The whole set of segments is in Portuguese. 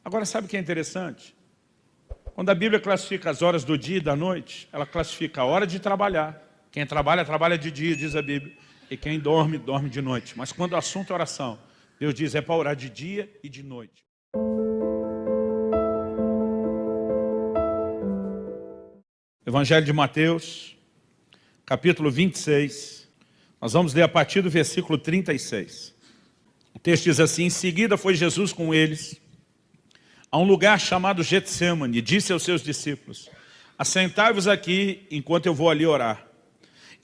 Agora, sabe o que é interessante? Quando a Bíblia classifica as horas do dia e da noite, ela classifica a hora de trabalhar. Quem trabalha, trabalha de dia, diz a Bíblia. E quem dorme, dorme de noite. Mas quando o assunto é oração, Deus diz, é para orar de dia e de noite. Evangelho de Mateus, capítulo 26. Nós vamos ler a partir do versículo 36. O texto diz assim: em seguida foi Jesus com eles a um lugar chamado Getsêmani, e disse aos seus discípulos: assentai-vos aqui enquanto eu vou ali orar.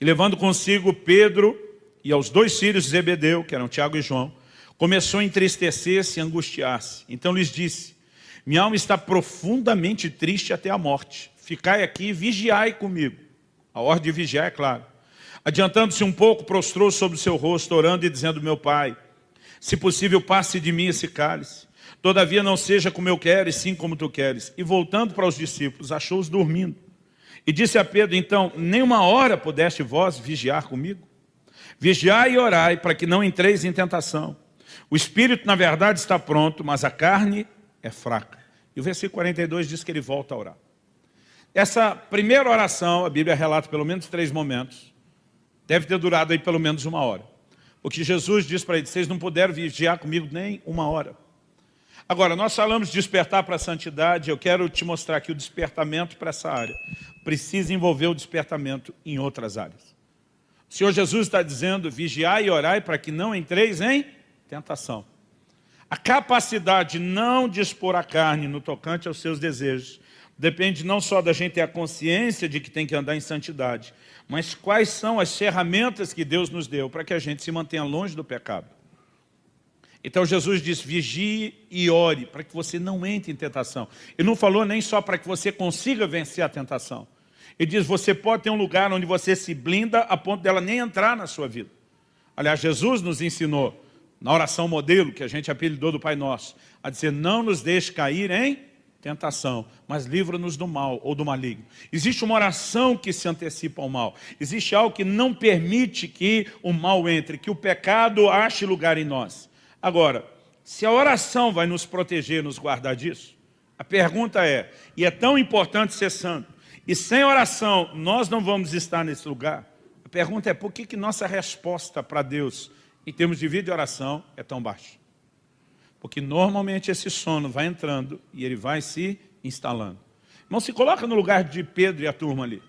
E levando consigo Pedro e aos 2 filhos de Zebedeu, que eram Tiago e João, começou a entristecer-se e angustiar-se. Então lhes disse: minha alma está profundamente triste até a morte. Ficai aqui e vigiai comigo. A ordem de vigiar é claro. Adiantando-se um pouco, prostrou sobre o seu rosto, orando e dizendo: meu Pai, se possível, passe de mim esse cálice. Todavia não seja como eu quero, e sim como tu queres. E voltando para os discípulos, achou-os dormindo. E disse a Pedro: então, nem uma hora pudeste vós vigiar comigo? Vigiai e orai, para que não entreis em tentação. O espírito, na verdade, está pronto, mas a carne é fraca. E o versículo 42 diz que ele volta a orar. Essa primeira oração, a Bíblia relata pelo menos 3 momentos. Deve ter durado aí pelo menos 1 hora. Porque Jesus diz para eles: vocês não puderam vigiar comigo nem 1 hora. Agora, nós falamos de despertar para a santidade. Eu quero te mostrar aqui o despertamento para essa área. Precisa envolver o despertamento em outras áreas. O Senhor Jesus está dizendo: vigiai e orai para que não entreis em tentação. A capacidade de não dispor a carne no tocante aos seus desejos depende não só da gente ter a consciência de que tem que andar em santidade, mas quais são as ferramentas que Deus nos deu para que a gente se mantenha longe do pecado. Então Jesus diz: vigie e ore, para que você não entre em tentação. Ele não falou nem só para que você consiga vencer a tentação. Ele diz: você pode ter um lugar onde você se blinda a ponto dela nem entrar na sua vida. Aliás, Jesus nos ensinou, na oração modelo, que a gente apelidou do Pai Nosso, a dizer: não nos deixe cair em tentação, mas livra-nos do mal ou do maligno. Existe uma oração que se antecipa ao mal. Existe algo que não permite que o mal entre, que o pecado ache lugar em nós. Agora, se a oração vai nos proteger, nos guardar disso, a pergunta é, e é tão importante ser santo, e sem oração nós não vamos estar nesse lugar? A pergunta é, por que nossa resposta para Deus, em termos de vida e oração, é tão baixa? Porque normalmente esse sono vai entrando e ele vai se instalando. Irmão, se coloca no lugar de Pedro e a turma ali.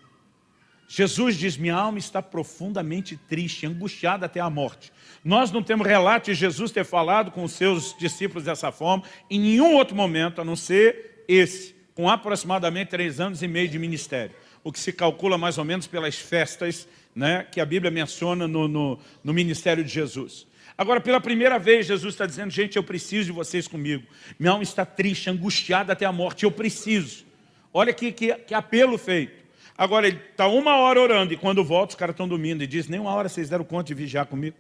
Jesus diz: minha alma está profundamente triste, angustiada até a morte. Nós não temos relato de Jesus ter falado com os seus discípulos dessa forma em nenhum outro momento, a não ser esse, com aproximadamente 3 anos e meio de ministério. O que se calcula mais ou menos pelas festas, né, que a Bíblia menciona no ministério de Jesus. Agora, pela primeira vez, Jesus está dizendo: gente, eu preciso de vocês comigo. Minha alma está triste, angustiada até a morte, eu preciso. Olha que apelo feito. Agora, ele está 1 hora orando, e quando volta, os caras estão dormindo, e diz: nem 1 hora vocês deram conta de vigiar comigo.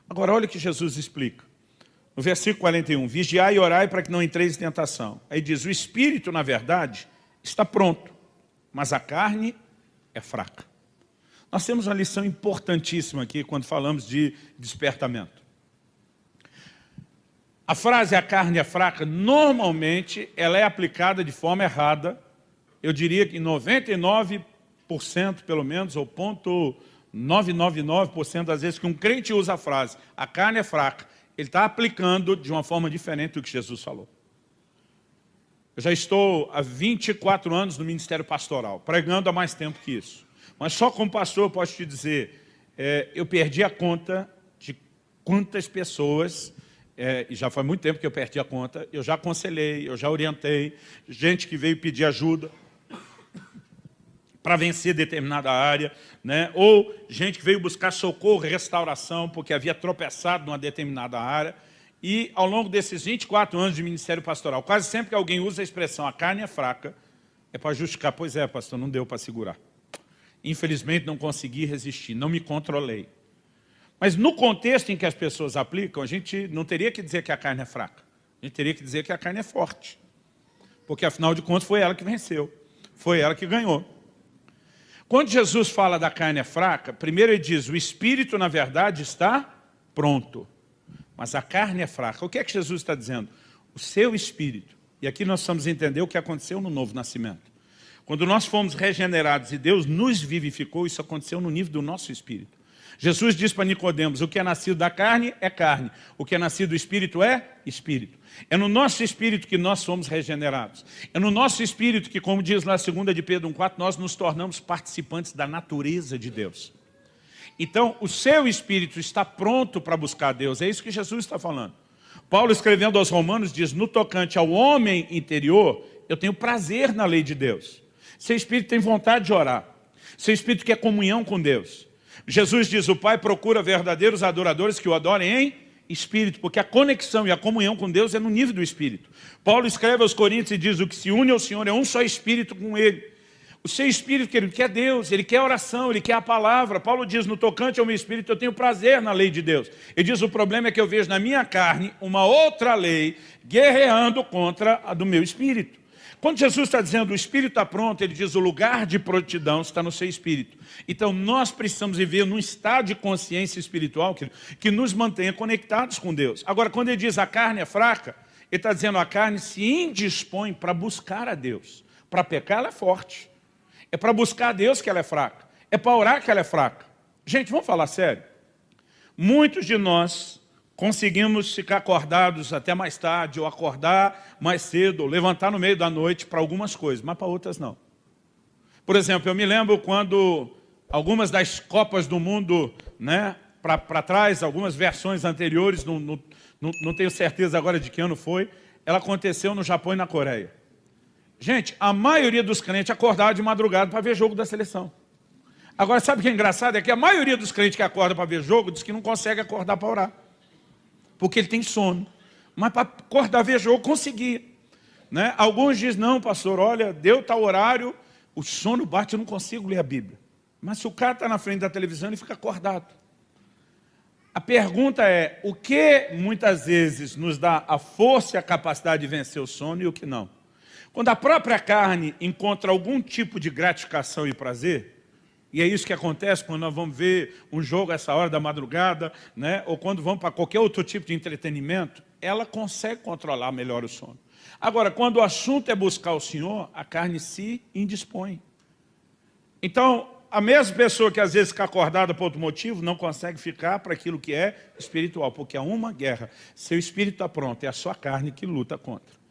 Agora, olha o que Jesus explica. No versículo 41, vigiai e orai para que não entreis em tentação. Aí diz: o espírito, na verdade, está pronto, mas a carne é fraca. Nós temos uma lição importantíssima aqui quando falamos de despertamento. A frase "a carne é fraca", normalmente, ela é aplicada de forma errada. Eu diria que em 99%, pelo menos, ou 0,999% das vezes que um crente usa a frase "a carne é fraca", ele está aplicando de uma forma diferente do que Jesus falou. Eu já estou há 24 anos no ministério pastoral, pregando há mais tempo que isso. Mas só como pastor eu posso te dizer, eu perdi a conta de quantas pessoas, e já faz muito tempo que eu perdi a conta, eu já aconselhei, eu já orientei, gente que veio pedir ajuda para vencer determinada área, né? Ou gente que veio buscar socorro e restauração porque havia tropeçado numa determinada área. E ao longo desses 24 anos de ministério pastoral, quase sempre que alguém usa a expressão "a carne é fraca", é para justificar: pois é, pastor, não deu para segurar. Infelizmente não consegui resistir, não me controlei. Mas no contexto em que as pessoas aplicam, a gente não teria que dizer que a carne é fraca. A gente teria que dizer que a carne é forte. Porque afinal de contas foi ela que venceu. Foi ela que ganhou. Quando Jesus fala da carne é fraca, primeiro ele diz: o espírito, na verdade, está pronto, mas a carne é fraca. O que é que Jesus está dizendo? o seu espírito. E aqui nós precisamos entender o que aconteceu no novo nascimento. Quando nós fomos regenerados e Deus nos vivificou, isso aconteceu no nível do nosso espírito. Jesus diz para Nicodemos, o que é nascido da carne é carne, o que é nascido do espírito é espírito. É no nosso espírito que nós somos regenerados. É no nosso espírito que, como diz lá 2 de Pedro 1,4, nós nos tornamos participantes da natureza de Deus. Então, o seu espírito está pronto para buscar Deus, é isso que Jesus está falando. Paulo, escrevendo aos Romanos, diz, no tocante ao homem interior, eu tenho prazer na lei de Deus. Seu espírito tem vontade de orar. Seu espírito quer comunhão com Deus. Jesus diz, o Pai procura verdadeiros adoradores que o adorem em espírito, porque a conexão e a comunhão com Deus é no nível do espírito. Paulo escreve aos Coríntios e diz, o que se une ao Senhor é um só espírito com Ele. O seu espírito, querido, quer Deus, ele quer oração, ele quer a palavra. Paulo diz, no tocante ao meu espírito, eu tenho prazer na lei de Deus. Ele diz, o problema é que eu vejo na minha carne uma outra lei guerreando contra a do meu espírito. Quando Jesus está dizendo, o espírito está pronto, ele diz, o lugar de prontidão está no seu espírito. Então, nós precisamos viver num estado de consciência espiritual que nos mantenha conectados com Deus. Agora, quando ele diz, a carne é fraca, ele está dizendo, a carne se indispõe para buscar a Deus. Para pecar, ela é forte. É para buscar a Deus que ela é fraca. É para orar que ela é fraca. Gente, vamos falar sério. Muitos de nós conseguimos ficar acordados até mais tarde, ou acordar mais cedo, ou levantar no meio da noite para algumas coisas, mas para outras não. Por exemplo, eu me lembro quando algumas das Copas do Mundo, né, para trás, algumas versões anteriores, não tenho certeza agora de que ano foi, ela aconteceu no Japão e na Coreia. Gente, a maioria dos crentes acordava de madrugada para ver jogo da seleção. Agora, sabe o que é engraçado? É que a maioria dos crentes que acordam para ver jogo diz que não consegue acordar para orar. Porque ele tem sono. Mas para acordar, ver jogo, conseguia. Né? Alguns dizem, não, pastor, olha, deu tal horário, o sono bate, eu não consigo ler a Bíblia. Mas se o cara está na frente da televisão, ele fica acordado. A pergunta é, o que muitas vezes nos dá a força e a capacidade de vencer o sono e o que não? Quando a própria carne encontra algum tipo de gratificação e prazer, e é isso que acontece quando nós vamos ver um jogo a essa hora da madrugada, né? Ou quando vamos para qualquer outro tipo de entretenimento, ela consegue controlar melhor o sono. Agora, quando o assunto é buscar o Senhor, a carne se indispõe. Então, a mesma pessoa que às vezes fica acordada por outro motivo, não consegue ficar para aquilo que é espiritual, porque há uma guerra. Seu espírito está pronto, é a sua carne que luta contra.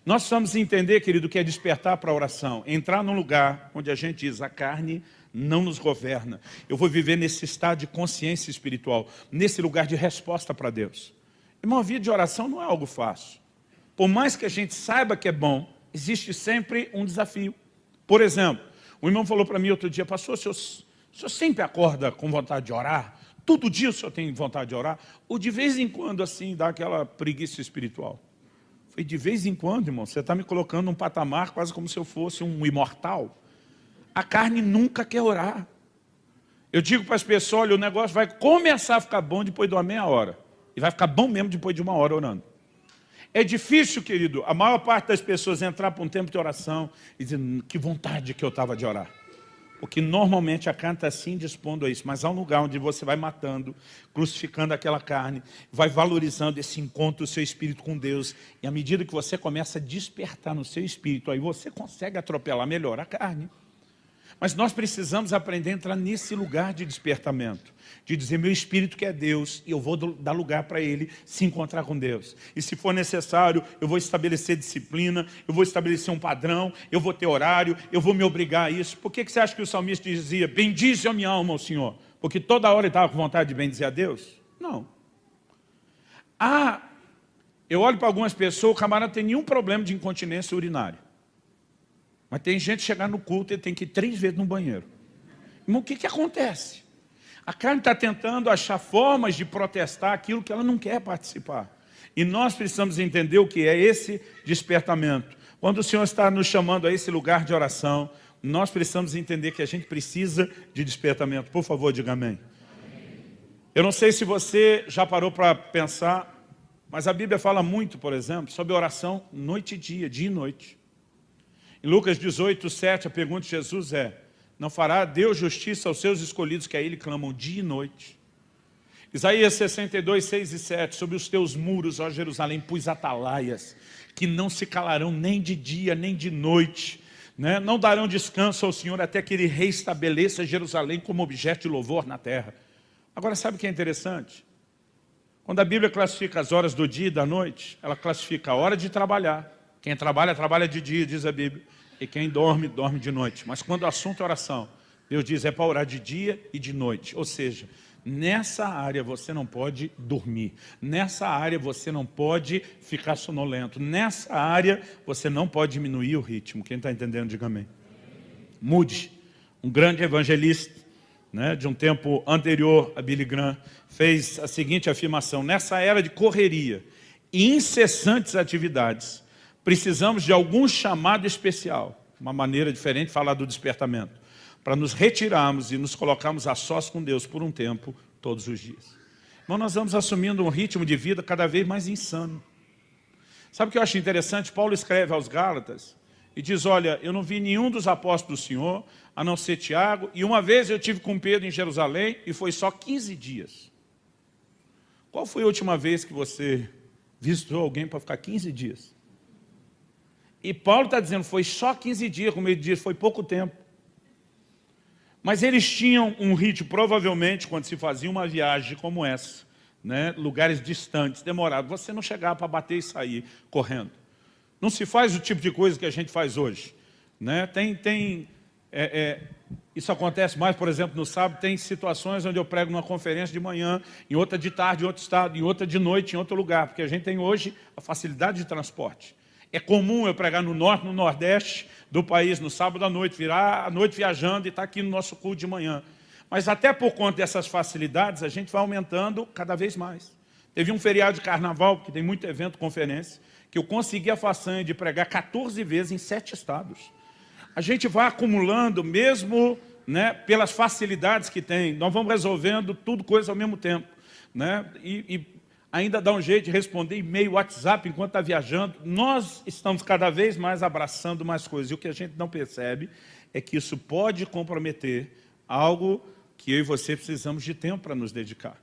Nós precisamos entender, querido, que é despertar para a oração. Entrar num lugar onde a gente diz, a carne não nos governa. Eu vou viver nesse estado de consciência espiritual, nesse lugar de resposta para Deus. Irmão, a vida de oração não é algo fácil. Por mais que a gente saiba que é bom, existe sempre um desafio. Por exemplo, o irmão falou para mim outro dia, pastor, o senhor sempre acorda com vontade de orar? Todo dia o senhor tem vontade de orar? Ou de vez em quando, assim, dá aquela preguiça espiritual? Foi de vez em quando, irmão, você está me colocando num patamar quase como se eu fosse um imortal. A carne nunca quer orar. Eu digo para as pessoas, olha, o negócio vai começar a ficar bom depois de uma meia hora. E vai ficar bom mesmo depois de uma hora orando. É difícil, querido, a maior parte das pessoas entrar para um tempo de oração e dizer, que vontade que eu estava de orar. Porque normalmente a carne está assim dispondo a isso. Mas há um lugar onde você vai matando, crucificando aquela carne, vai valorizando esse encontro do seu espírito com Deus. E à medida que você começa a despertar no seu espírito, aí você consegue atropelar melhor a carne. Mas nós precisamos aprender a entrar nesse lugar de despertamento. De dizer, meu espírito quer Deus e eu vou dar lugar para ele se encontrar com Deus. E se for necessário, eu vou estabelecer disciplina, eu vou estabelecer um padrão, eu vou ter horário, eu vou me obrigar a isso. Por que você acha que o salmista dizia, bendize a minha alma ao Senhor? Porque toda hora ele estava com vontade de bendizer a Deus? Não. Eu olho para algumas pessoas, o camarada não tem nenhum problema de incontinência urinária. Mas tem gente que chegar no culto e tem que ir 3 vezes no banheiro. Irmão, o que acontece? A carne está tentando achar formas de protestar aquilo que ela não quer participar. E nós precisamos entender o que é esse despertamento. Quando o Senhor está nos chamando a esse lugar de oração, nós precisamos entender que a gente precisa de despertamento. Por favor, diga amém. Eu não sei se você já parou para pensar, mas a Bíblia fala muito, por exemplo, sobre oração noite e dia e noite. Em Lucas 18, 7, a pergunta de Jesus é, não fará Deus justiça aos seus escolhidos que a Ele clamam dia e noite? Isaías 62, 6 e 7, sobre os teus muros, ó Jerusalém, pus atalaias, que não se calarão nem de dia, nem de noite, né? Não darão descanso ao Senhor até que Ele reestabeleça Jerusalém como objeto de louvor na terra. Agora, sabe o que é interessante? Quando a Bíblia classifica as horas do dia e da noite, ela classifica a hora de trabalhar. Quem trabalha, trabalha de dia, diz a Bíblia. E quem dorme, dorme de noite. Mas quando o assunto é oração, Deus diz, é para orar de dia e de noite. Ou seja, nessa área você não pode dormir. Nessa área você não pode ficar sonolento. Nessa área você não pode diminuir o ritmo. Quem está entendendo, diga amém. Moody, um grande evangelista, né, de um tempo anterior a Billy Graham, fez a seguinte afirmação: nessa era de correria e incessantes atividades, precisamos de algum chamado especial, uma maneira diferente de falar do despertamento, para nos retirarmos e nos colocarmos a sós com Deus por um tempo, todos os dias. Então nós vamos assumindo um ritmo de vida cada vez mais insano. Sabe o que eu acho interessante? Paulo escreve aos Gálatas e diz, olha, eu não vi nenhum dos apóstolos do Senhor, a não ser Tiago, e uma vez eu tive com Pedro em Jerusalém e foi só 15 dias. Qual foi a última vez que você visitou alguém para ficar 15 dias? E Paulo está dizendo, foi só 15 dias, como ele diz, foi pouco tempo. Mas eles tinham um ritmo, provavelmente, quando se fazia uma viagem como essa, né, lugares distantes, demorados, você não chegava para bater e sair correndo. Não se faz o tipo de coisa que a gente faz hoje, né? Isso acontece mais, por exemplo, no sábado, tem situações onde eu prego numa conferência de manhã, em outra de tarde, em outro estado, em outra de noite, em outro lugar, porque a gente tem hoje a facilidade de transporte. É comum eu pregar no norte, no nordeste do país, no sábado à noite, virar a noite viajando e estar aqui no nosso culto de manhã. Mas até por conta dessas facilidades, a gente vai aumentando cada vez mais. Teve um feriado de carnaval, porque tem muito evento, conferência, que eu consegui a façanha de pregar 14 vezes em 7 estados. A gente vai acumulando, mesmo, né, pelas facilidades que tem. Nós vamos resolvendo tudo coisa ao mesmo tempo, né? E ainda dá um jeito de responder e-mail, WhatsApp enquanto está viajando. Nós estamos cada vez mais abraçando mais coisas. E o que a gente não percebe é que isso pode comprometer algo que eu e você precisamos de tempo para nos dedicar,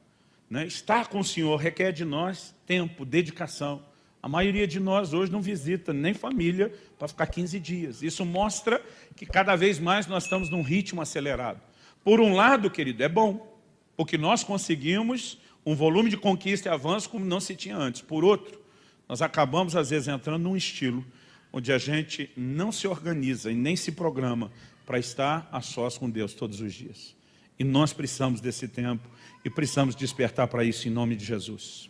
né? Estar com o Senhor requer de nós tempo, dedicação. A maioria de nós hoje não visita nem família para ficar 15 dias. Isso mostra que cada vez mais nós estamos num ritmo acelerado. Por um lado, querido, é bom, porque nós conseguimos um volume de conquista e avanço como não se tinha antes. Por outro, nós acabamos às vezes entrando num estilo onde a gente não se organiza e nem se programa para estar a sós com Deus todos os dias. E nós precisamos desse tempo e precisamos despertar para isso em nome de Jesus.